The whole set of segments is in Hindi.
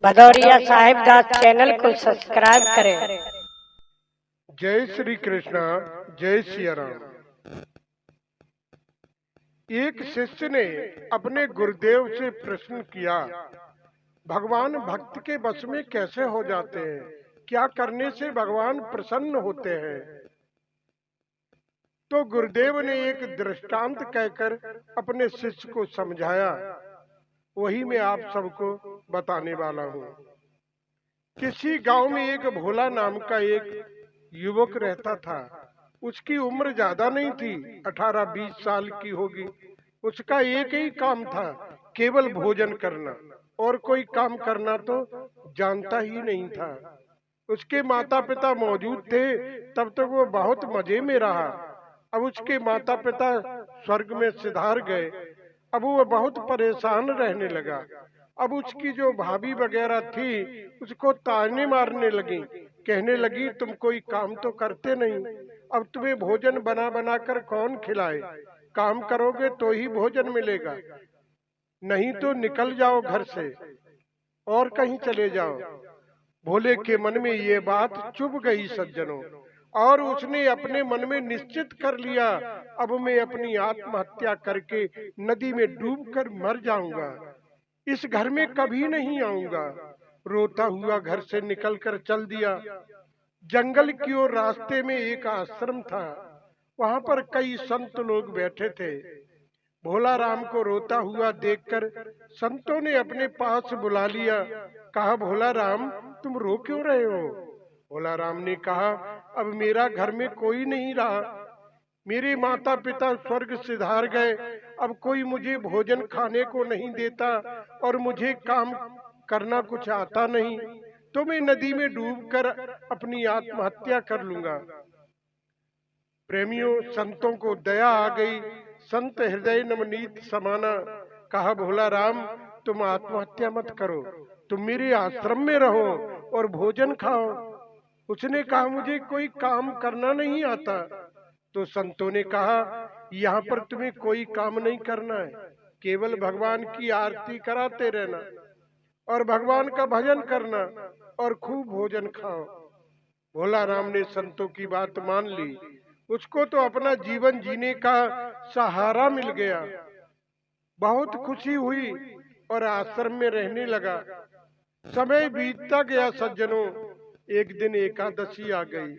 भदौरिया साहिबदास चैनल को सब्सक्राइब करें। जय श्री कृष्णा, जय सिया राम। एक शिष्य ने अपने गुरुदेव से प्रश्न किया, भगवान भक्त के वश में कैसे हो जाते हैं? क्या करने से भगवान प्रसन्न होते हैं? तो गुरुदेव ने एक दृष्टांत कहकर अपने शिष्य को समझाया। वही मैं आप सबको बताने वाला हूँ। किसी गांव में एक भोला नाम का एक युवक रहता था। उसकी उम्र ज्यादा नहीं थी, 18-20 साल की होगी। उसका एक ही काम था, केवल भोजन करना, और कोई काम करना तो जानता ही नहीं था। उसके माता पिता मौजूद थे, तब तक वो बहुत मजे में रहा। अब उसके माता पिता स्वर्ग में सिधार गए। अब वो बहुत परेशान रहने लगा। अब उसकी जो भाभी वगैरह थी उसको ताने मारने लगी, कहने लगी तुम कोई काम तो करते नहीं, अब तुम्हें भोजन बना बना कर कौन खिलाए? काम करोगे तो ही भोजन मिलेगा, नहीं तो निकल जाओ घर से और कहीं चले जाओ। भोले के मन में ये बात चुभ गई सज्जनों, और उसने अपने मन में निश्चित कर लिया, अब मैं अपनी आत्महत्या करके नदी में डूबकर मर जाऊंगा, इस घर में कभी नहीं आऊंगा। रोता हुआ घर से निकलकर चल दिया। जंगल की ओर रास्ते में एक आश्रम था। वहां पर कई संत लोग बैठे थे। भोला राम को रोता हुआ देखकर संतों ने अपने पास बुला लिया। कहा, भोला राम तुम रो क्यों रहे हो? भोला राम ने कहा, अब मेरा घर में कोई नहीं रहा, मेरे माता पिता स्वर्ग सिधार गए, अब कोई मुझे भोजन खाने को नहीं देता और मुझे काम करना कुछ आता नहीं, तो मैं नदी में डूबकर अपनी आत्महत्या कर लूंगा। प्रेमियों, संतों को दया आ गई। संत हृदय नवनीत समाना। कहा, भोला राम तुम आत्महत्या मत करो, तुम मेरे आश्रम में रहो और भोजन खाओ। उसने कहा, मुझे कोई काम करना नहीं आता। तो संतों ने कहा, यहाँ पर तुम्हें कोई काम नहीं करना है, केवल भगवान की आरती कराते रहना और भगवान का भजन करना और खूब भोजन खाओ। भोला राम ने संतों की बात मान ली। उसको तो अपना जीवन जीने का सहारा मिल गया। बहुत खुशी हुई और आश्रम में रहने लगा। समय बीतता गया सज्जनों। एक दिन एकादशी आ गई।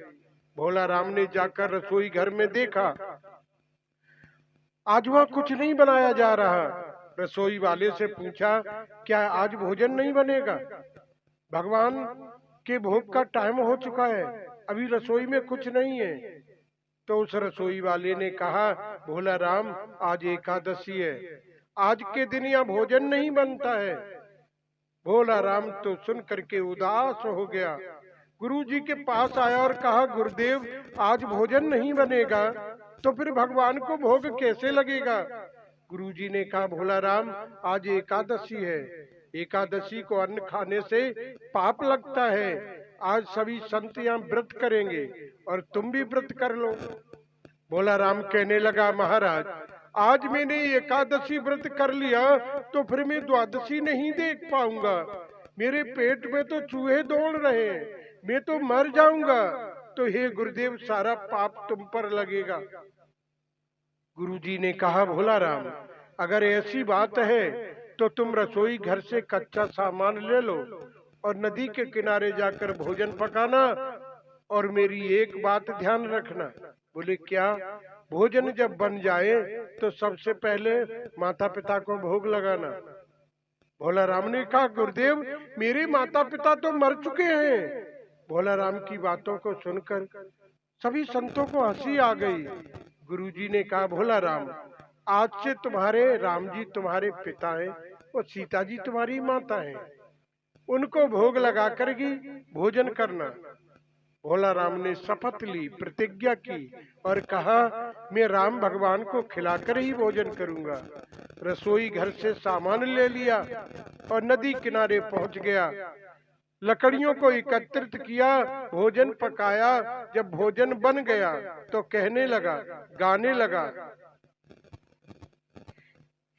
भोला राम ने जाकर रसोई घर में देखा, आज वहाँ कुछ नहीं बनाया जा रहा। रसोई वाले से पूछा, क्या आज भोजन नहीं बनेगा? भगवान के भोग का टाइम हो चुका है, अभी रसोई में कुछ नहीं है। तो उस रसोई वाले ने कहा, भोला राम आज एकादशी है, आज के दिन यहाँ भोजन नहीं बनता है। भोला राम तो सुन करके उदास हो गया। गुरुजी के पास आया और कहा, गुरुदेव आज भोजन नहीं बनेगा तो फिर भगवान को भोग कैसे लगेगा? गुरुजी ने कहा, भोला राम आज एकादशी है, एकादशी को अन्न खाने से पाप लगता है। आज सभी संत यहाँ व्रत करेंगे और तुम भी व्रत कर लो। भोला राम कहने लगा, महाराज आज मैंने एकादशी व्रत कर लिया तो फिर मैं द्वादशी नहीं देख पाऊंगा, मेरे पेट में तो चूहे दौड़ रहे हैं, मैं तो मर जाऊंगा। तो हे गुरुदेव सारा पाप तुम पर लगेगा। गुरुजी ने कहा, भोला राम अगर ऐसी बात है तो तुम रसोई घर से कच्चा सामान ले लो और नदी के किनारे जाकर भोजन पकाना, और मेरी एक बात ध्यान रखना। बोले, क्या? भोजन जब बन जाए तो सबसे पहले माता पिता को भोग लगाना। भोला राम ने कहा, गुरुदेव मेरे माता पिता तो मर चुके हैं। भोला राम की बातों को सुनकर सभी संतों को हंसी आ गई। गुरुजी ने कहा, भोला राम आज से तुम्हारे राम जी तुम्हारे पिता हैं और सीता जी तुम्हारी माता हैं, उनको भोग लगा कर ही भोजन करना। भोला राम ने शपथ ली, प्रतिज्ञा की और कहा, मैं राम भगवान को खिलाकर ही भोजन करूंगा। रसोई घर से सामान ले लिया और नदी किनारे पहुंच गया। लकड़ियों को एकत्रित किया, भोजन पकाया। जब भोजन बन गया तो कहने लगा, गाने लगा,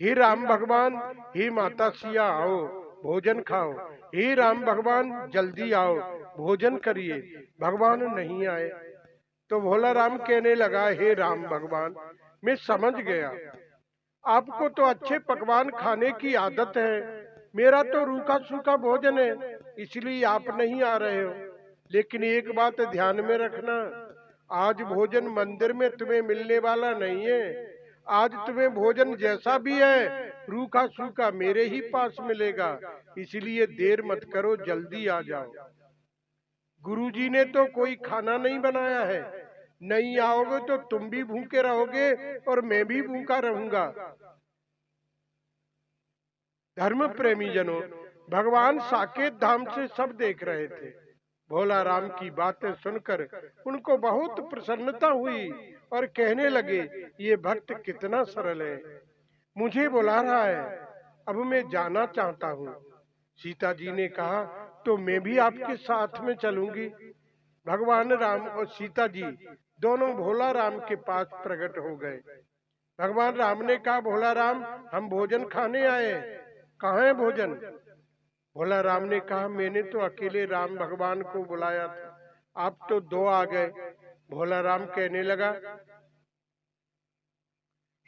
हे राम भगवान, हे माता सिया आओ, भोजन खाओ। हे राम भगवान जल्दी आओ, भोजन करिए। भगवान नहीं आए तो भोला राम कहने लगा, हे राम भगवान, मैं समझ गया, आपको तो अच्छे पकवान खाने की आदत है, मेरा तो रूखा सूखा भोजन है, इसलिए आप नहीं आ रहे हो। लेकिन एक बात ध्यान में रखना, आज भोजन मंदिर में तुम्हें मिलने वाला नहीं है। आज तुम्हें भोजन जैसा भी है रूखा सूखा मेरे ही पास मिलेगा, इसलिए देर मत करो, जल्दी आ जाओ। गुरुजी ने तो कोई खाना नहीं बनाया है, नहीं आओगे तो तुम भी भूखे रहोगे और मैं भी भूखा रहूंगा। धर्म प्रेमी जनों, भगवान साकेत धाम से सब देख रहे थे। भोला राम की बातें सुनकर उनको बहुत प्रसन्नता हुई और कहने लगे, ये भक्त कितना सरल है, मुझे बुला रहा है, अब मैं जाना चाहता हूँ। सीता जी ने कहा, तो मैं भी आपके साथ में चलूंगी। भगवान राम और सीता जी दोनों भोला राम के पास प्रकट हो गए। भगवान राम ने कहा, भोला राम, हम भोजन खाने आए, कहाँ है भोजन? भोला राम ने कहा, मैंने तो अकेले राम भगवान को बुलाया था, आप तो दो आ गए। भोला राम कहने लगा,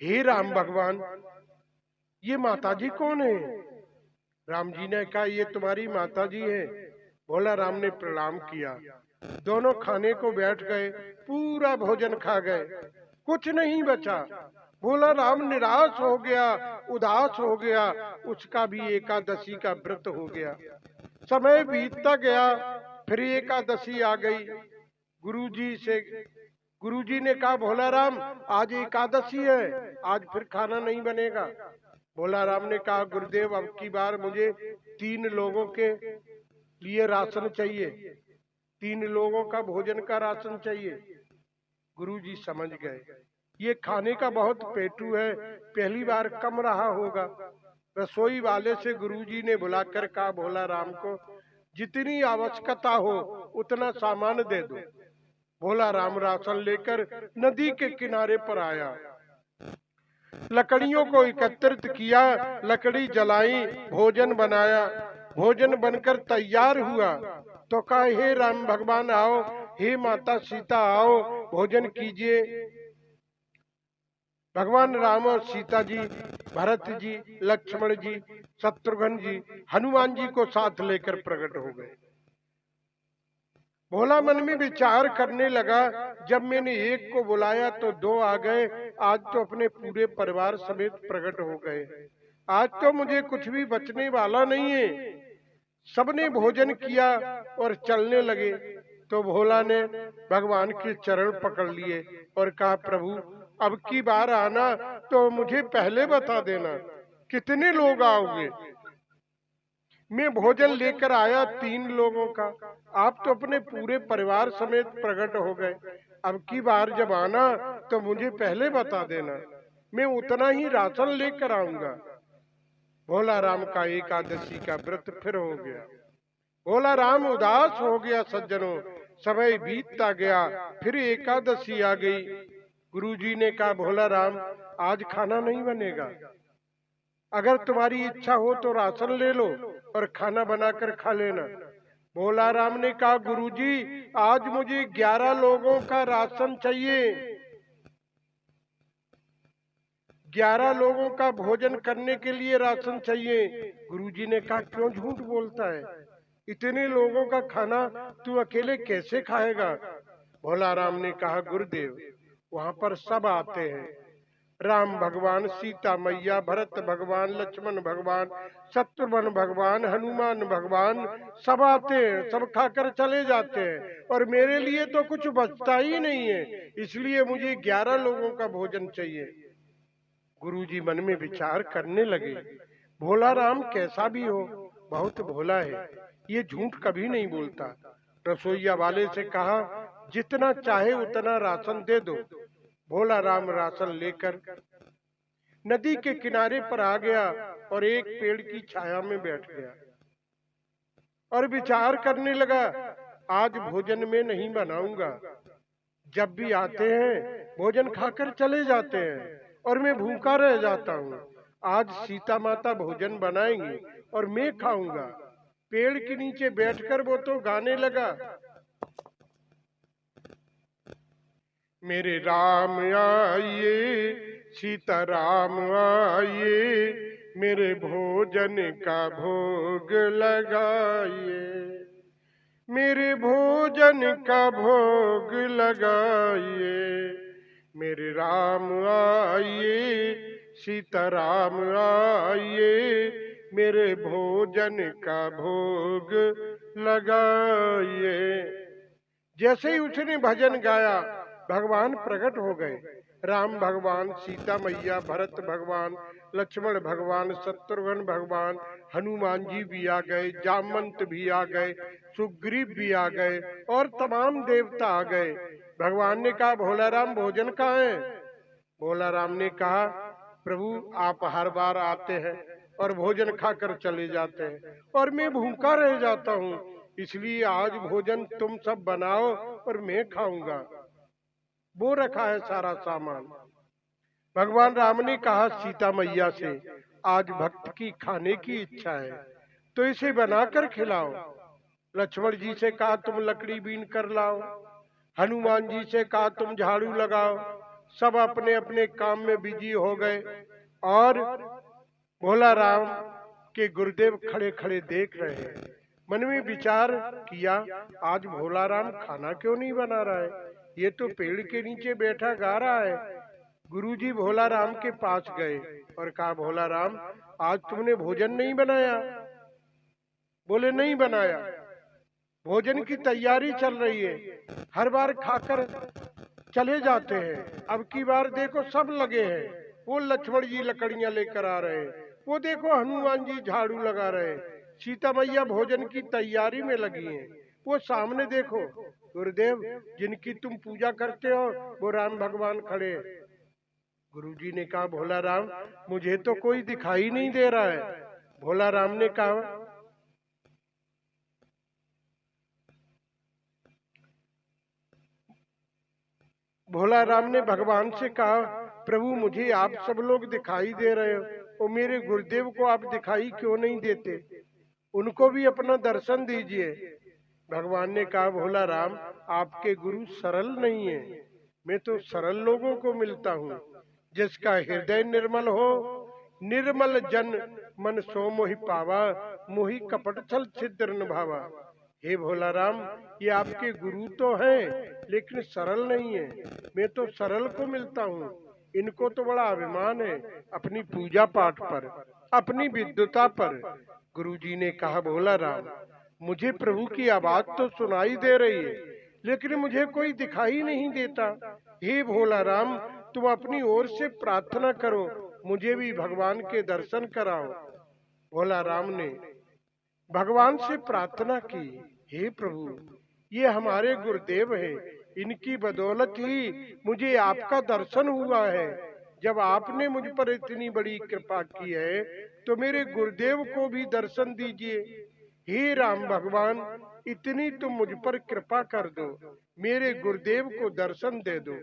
हे राम भगवान, ये माता जी कौन है? राम जी ने कहा, ये तुम्हारी माता जी है। भोला राम ने प्रणाम किया, दोनों खाने को बैठ गए, पूरा भोजन खा गए, कुछ नहीं बचा। भोला राम निराश हो गया, उदास हो गया, उसका भी एकादशी का व्रत हो गया। समय बीतता गया, फिर एकादशी आ गई। गुरुजी ने कहा, भोला राम, आज एकादशी है, आज फिर खाना नहीं बनेगा। भोला राम ने कहा, गुरुदेव, अब की बार मुझे 3 लोगों के लिए राशन चाहिए, 3 लोगों का भोजन का राशन चाहिए। गुरुजी समझ गए, ये खाने का बहुत पेटू है, पहली बार कम रहा होगा। रसोई वाले से गुरुजी ने बुलाकर कहा, भोला राम को जितनी आवश्यकता हो उतना सामान दे दो। भोला राम राशन लेकर नदी के किनारे पर आया, लकड़ियों को एकत्रित किया, लकड़ी जलाई, भोजन बनाया। भोजन बनकर तैयार हुआ तो कहा, हे राम भगवान आओ, हे माता सीता आओ, भोजन कीजिए। भगवान राम और सीता जी, भरत जी, लक्ष्मण जी, शत्रुघ्न जी, हनुमान जी को साथ लेकर प्रकट हो गए। भोला मन में विचार करने लगा, जब मैंने एक को बुलाया तो 2 आ गए, आज तो अपने पूरे परिवार समेत प्रकट हो गए, आज तो मुझे कुछ भी बचने वाला नहीं है। सबने भोजन किया और चलने लगे तो भोला ने भगवान के चरण पकड़ लिए और कहा, प्रभु, अब की बार आना तो मुझे पहले बता देना, कितने लोग आओगे? मैं भोजन लेकर आया 3 लोगों का, आप तो अपने पूरे परिवार समेत प्रकट हो गए, अब की बार जब आना तो मुझे पहले बता देना, मैं उतना ही राशन लेकर आऊंगा। भोला राम का एकादशी का व्रत फिर हो गया। भोला राम उदास हो गया। सज्जनों, समय बीतता गया, फिर एकादशी आ गई। गुरुजी ने कहा, भोला राम, आज खाना नहीं बनेगा, अगर तुम्हारी इच्छा हो तो राशन ले लो और खाना बनाकर खा लेना। भोला राम ने कहा, गुरुजी, आज मुझे 11 लोगों का राशन चाहिए, 11 लोगों का भोजन करने के लिए राशन चाहिए। गुरुजी ने कहा, क्यों झूठ बोलता है, इतने लोगों का खाना तू अकेले कैसे खाएगा? भोला राम ने कहा, गुरुदेव, वहाँ पर सब आते हैं, राम भगवान, सीता मैया, भरत भगवान, लक्ष्मण भगवान, शत्रुघ्न भगवान, हनुमान भगवान, सब आते हैं, सब खाकर चले जाते हैं और मेरे लिए तो कुछ बचता ही नहीं है, इसलिए मुझे 11 लोगों का भोजन चाहिए। गुरुजी मन में विचार करने लगे, भोला राम कैसा भी हो, बहुत भोला है, ये झूठ कभी नहीं बोलता। रसोईया वाले से कहा, जितना चाहे उतना राशन दे दो। भोला राम राशन लेकर नदी के किनारे पर आ गया और एक पेड़ की छाया में बैठ गया और विचार करने लगा, आज भोजन में नहीं बनाऊंगा, जब भी आते हैं भोजन खाकर चले जाते हैं और मैं भूखा रह जाता हूँ। आज सीता माता भोजन बनाएंगी और मैं खाऊंगा। पेड़ के नीचे बैठकर वो तो गाने लगा, मेरे राम आइए, सीता राम आइए, मेरे भोजन का भोग लगाइए, मेरे भोजन का भोग लगाइए, मेरे राम आइए, सीता राम आइए, मेरे भोजन का भोग लगाइए। जैसे ही उसने भजन गाया भगवान प्रकट हो गए। राम भगवान, सीता मैया, भरत भगवान, लक्ष्मण भगवान, शत्रुघ्न भगवान, हनुमान जी भी आ गए, जामवंत भी आ गए, सुग्रीव भी आ गए और तमाम देवता आ गए। भगवान ने कहा, भोला राम भोजन कहाँ है? भोला राम ने कहा, प्रभु आप हर बार आते हैं और भोजन खाकर चले जाते हैं और मैं भूखा रह जाता हूँ, इसलिए आज भोजन तुम सब बनाओ और मैं खाऊंगा। वो रखा है सारा सामान। भगवान राम ने कहा सीता मैया से, आज भक्त की खाने की इच्छा है तो इसे बनाकर खिलाओ। लक्ष्मण जी से कहा तुम लकड़ी बीन कर लाओ, हनुमान जी से कहा तुम झाड़ू लगाओ। सब अपने अपने काम में बिजी हो गए और भोला राम के गुरुदेव खड़े खड़े देख रहे हैं। मन में विचार किया, आज भोला राम खाना क्यों नहीं बना रहा है? ये तो पेड़ के नीचे बैठा गा रहा है। गुरुजी भोला राम के पास गए और कहा, भोला राम आज तुमने भोजन नहीं बनाया? बोले नहीं बनाया, भोजन की तैयारी चल रही है, हर बार खाकर चले जाते हैं, अब की बार देखो सब लगे हैं। वो लक्ष्मण जी लकड़ियां लेकर आ रहे हैं, वो देखो हनुमान जी झाड़ू लगा रहे हैं, सीता मैया भोजन की तैयारी में लगी हैं। वो सामने देखो गुरुदेव जिनकी तुम पूजा करते हो वो राम भगवान खड़े। गुरुजी ने कहा, भोला राम मुझे तो कोई दिखाई नहीं दे रहा है। भोला राम ने कहा, भोला राम ने भगवान से कहा, प्रभु मुझे आप सब लोग दिखाई दे रहे हो और मेरे गुरुदेव को आप दिखाई क्यों नहीं देते? उनको भी अपना दर्शन दीजिए। भगवान ने कहा, भोला राम आपके गुरु सरल नहीं है, मैं तो सरल लोगों को मिलता हूँ, जिसका हृदय निर्मल हो। निर्मल जन मन सो मोहि पावा, मोहि कपट छल छिद्र न भावा। हे भोला राम ये आपके गुरु तो हैं लेकिन सरल नहीं है, मैं तो सरल को मिलता हूँ। इनको तो बड़ा अभिमान है अपनी पूजा पाठ पर, अपनी विद्वता पर। गुरुजी ने कहा, भोला राम मुझे प्रभु की आवाज तो सुनाई दे रही है लेकिन मुझे कोई दिखाई नहीं देता। हे भोला राम तुम अपनी ओर से प्रार्थना करो, मुझे भी भगवान के दर्शन कराओ। भोला राम ने भगवान से प्रार्थना की, हे प्रभु ये हमारे गुरुदेव हैं, इनकी बदौलत ही मुझे आपका दर्शन हुआ है। जब आपने मुझ पर इतनी बड़ी कृपा की है तो मेरे गुरुदेव को भी दर्शन दीजिए। हे राम भगवान इतनी तुम मुझ पर कृपा कर दो, मेरे गुरुदेव को दर्शन दे दो।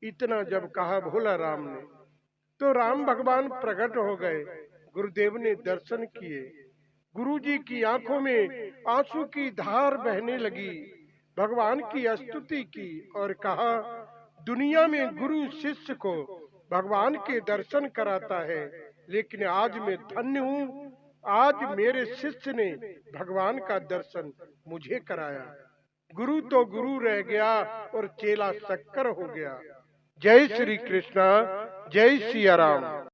इतना जब कहा भोला राम ने तो राम भगवान प्रकट हो गए। गुरुदेव ने दर्शन किए, गुरुजी की आंखों में आंसू की धार बहने लगी। भगवान की स्तुति की और कहा, दुनिया में गुरु शिष्य को भगवान के दर्शन कराता है लेकिन आज मैं धन्य हूँ, आज मेरे शिष्य ने भगवान का दर्शन मुझे कराया। गुरु तो गुरु रह गया और चेला शक्कर हो गया। जय श्री कृष्णा, जय सिया राम।